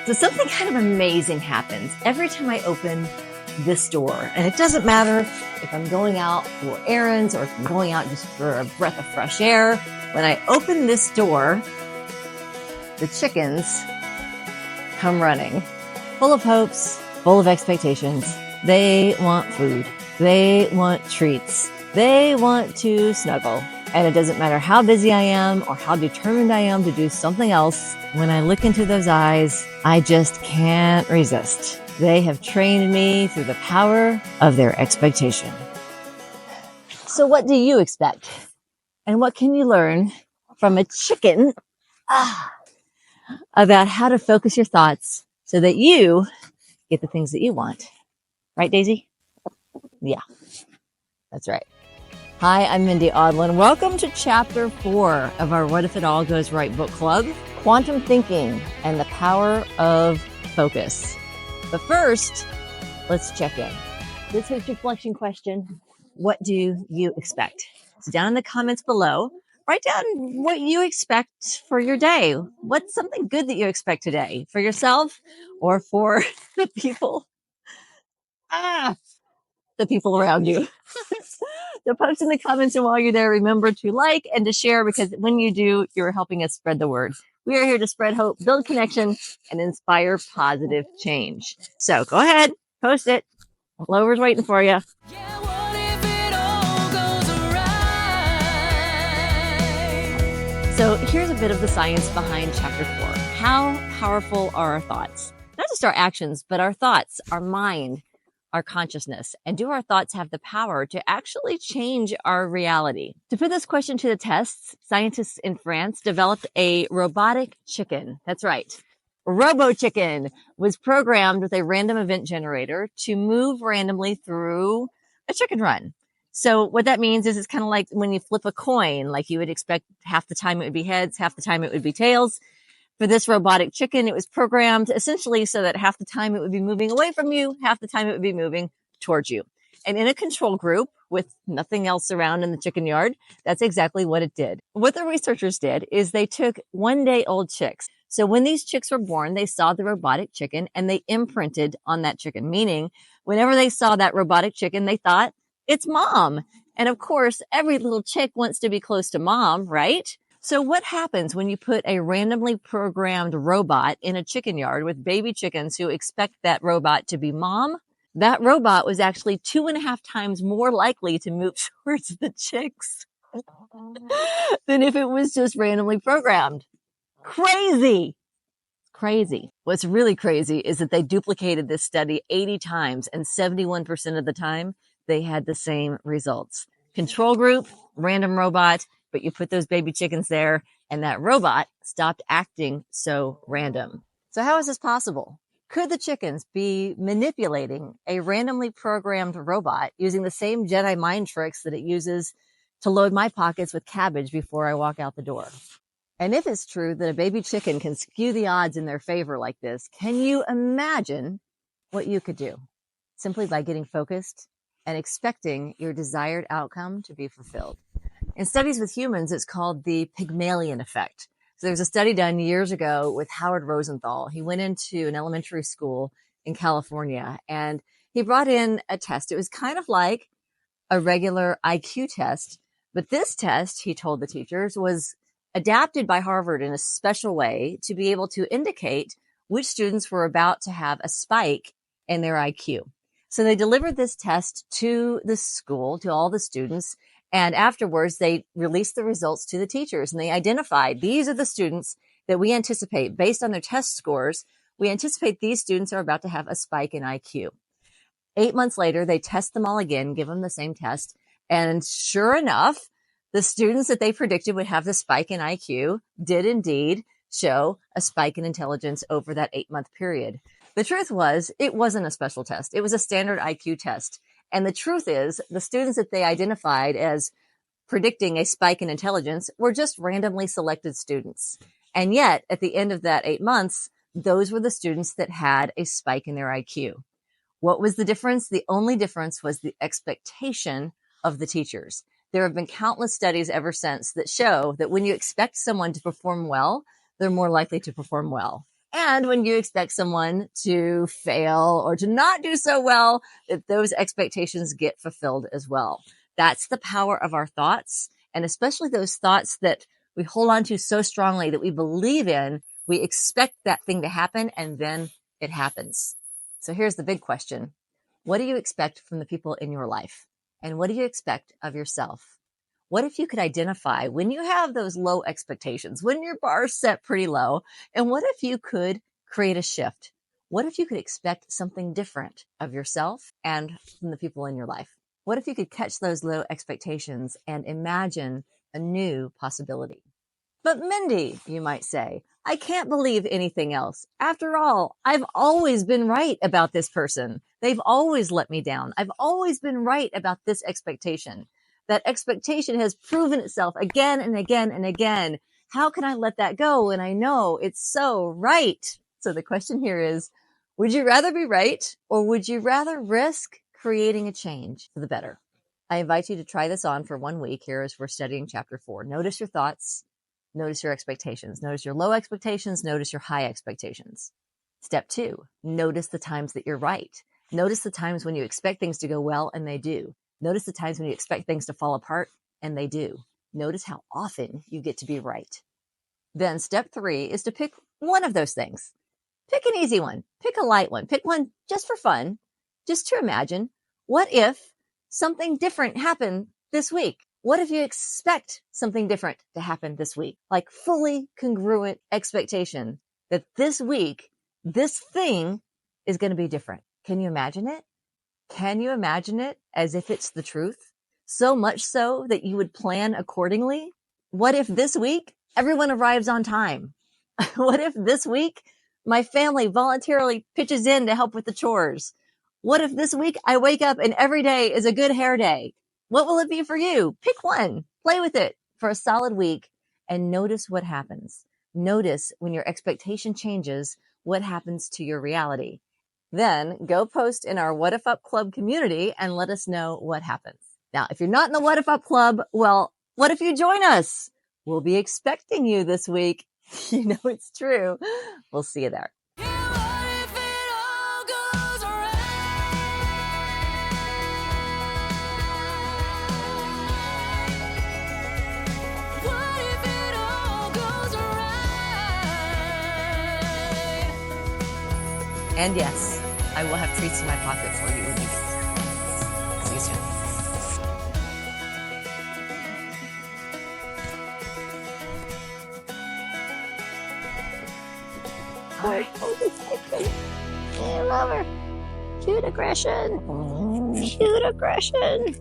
So something kind of amazing happens every time I open this door. And it doesn't matter if I'm going out for errands or if I'm going out just for a breath of fresh air. When I open this door, the chickens come running, full of hopes, full of expectations. They want food. They want treats. They want to snuggle. And it doesn't matter how busy I am or how determined I am to do something else. When I look into those eyes, I just can't resist. They have trained me through the power of their expectation. So what do you expect? And what can you learn from a chicken about how to focus your thoughts so that you get the things that you want? Right, Daisy? Yeah, that's right. Hi, I'm Mindy Odlin. Welcome to Chapter 4 of our What If It All Goes Right book club, Quantum Thinking and the Power of Focus. But first, let's check in. This week's reflection question, what do you expect? So down in the comments below, write down what you expect for your day. What's something good that you expect today for yourself or for the people around you. So post in the comments, and while you're there, remember to like and to share, because when you do, you're helping us spread the word. We are here to spread hope, build connection, and inspire positive change. So go ahead, post it. Lover's waiting for you. Yeah, what if it all goes right? So here's a bit of the science behind Chapter 4. How powerful are our thoughts? Not just our actions, but our thoughts, our mind, our consciousness. And do our thoughts have the power to actually change our reality? To put this question to the test, scientists in France developed a robotic chicken. That's right. Robo Chicken was programmed with a random event generator to move randomly through a chicken run. So what that means is it's kind of like when you flip a coin, like you would expect half the time it would be heads, half the time it would be tails. For this robotic chicken, it was programmed essentially so that half the time it would be moving away from you, half the time it would be moving towards you. And in a control group with nothing else around in the chicken yard, that's exactly what it did. What the researchers did is they took 1-day-old chicks. So when these chicks were born, they saw the robotic chicken and they imprinted on that chicken, meaning whenever they saw that robotic chicken, they thought, it's mom. And of course, every little chick wants to be close to mom, right? So what happens when you put a randomly programmed robot in a chicken yard with baby chickens who expect that robot to be mom? That robot was actually 2.5 times more likely to move towards the chicks than if it was just randomly programmed. Crazy. What's really crazy is that they duplicated this study 80 times, and 71% of the time they had the same results. Control group, random robot, but you put those baby chickens there and that robot stopped acting so random. So how is this possible? Could the chickens be manipulating a randomly programmed robot using the same Jedi mind tricks that it uses to load my pockets with cabbage before I walk out the door? And if it's true that a baby chicken can skew the odds in their favor like this, can you imagine what you could do simply by getting focused and expecting your desired outcome to be fulfilled? In studies with humans, it's called the Pygmalion effect. So there was a study done years ago with Howard Rosenthal. He went into an elementary school in California and he brought in a test. It was kind of like a regular IQ test, but this test, he told the teachers, was adapted by Harvard in a special way to be able to indicate which students were about to have a spike in their IQ. So they delivered this test to the school, to all the students, and afterwards they released the results to the teachers, and they identified these are the students that we anticipate based on their test scores. We anticipate these students are about to have a spike in IQ. 8 months later, they test them all again, give them the same test. And sure enough, the students that they predicted would have the spike in IQ did indeed show a spike in intelligence over that 8-month period. The truth was, it wasn't a special test. It was a standard IQ test. And the truth is, the students that they identified as predicting a spike in intelligence were just randomly selected students. And yet, at the end of that 8 months, those were the students that had a spike in their IQ. What was the difference? The only difference was the expectation of the teachers. There have been countless studies ever since that show that when you expect someone to perform well, they're more likely to perform well. And when you expect someone to fail or to not do so well, that those expectations get fulfilled as well. That's the power of our thoughts, and especially those thoughts that we hold on to so strongly that we believe in. We expect that thing to happen, and then it happens. So here's the big question. What do you expect from the people in your life? And what do you expect of yourself? What if you could identify when you have those low expectations, when your bar's set pretty low, and what if you could create a shift? What if you could expect something different of yourself and from the people in your life? What if you could catch those low expectations and imagine a new possibility? But Mindy, you might say, I can't believe anything else. After all, I've always been right about this person. They've always let me down. I've always been right about this expectation. That expectation has proven itself again and again and again. How can I let that go when I know it's so right? So the question here is, would you rather be right, or would you rather risk creating a change for the better? I invite you to try this on for 1 week here as we're studying chapter 4. Notice your thoughts. Notice your expectations. Notice your low expectations. Notice your high expectations. Step 2, notice the times that you're right. Notice the times when you expect things to go well and they do. Notice the times when you expect things to fall apart and they do. Notice how often you get to be right. Then step 3 is to pick one of those things. Pick an easy one. Pick a light one. Pick one just for fun, just to imagine. What if something different happened this week? What if you expect something different to happen this week? Like fully congruent expectation that this week, this thing is going to be different. Can you imagine it? Can you imagine it as if it's the truth? So much so that you would plan accordingly? What if this week everyone arrives on time? What if this week my family voluntarily pitches in to help with the chores? What if this week I wake up and every day is a good hair day? What will it be for you? Pick one, play with it for a solid week, and notice what happens. Notice when your expectation changes, what happens to your reality. Then go post in our WhatIfUP Club community and let us know what happens. Now, if you're not in the WhatIfUP Club, well, what if you join us? We'll be expecting you this week. You know it's true. We'll see you there. Yeah, what if it all goes right? What if it all goes right? And yes, I will have treats in my pocket for you when we get there. See you soon. I love her. Cute aggression. Cute aggression.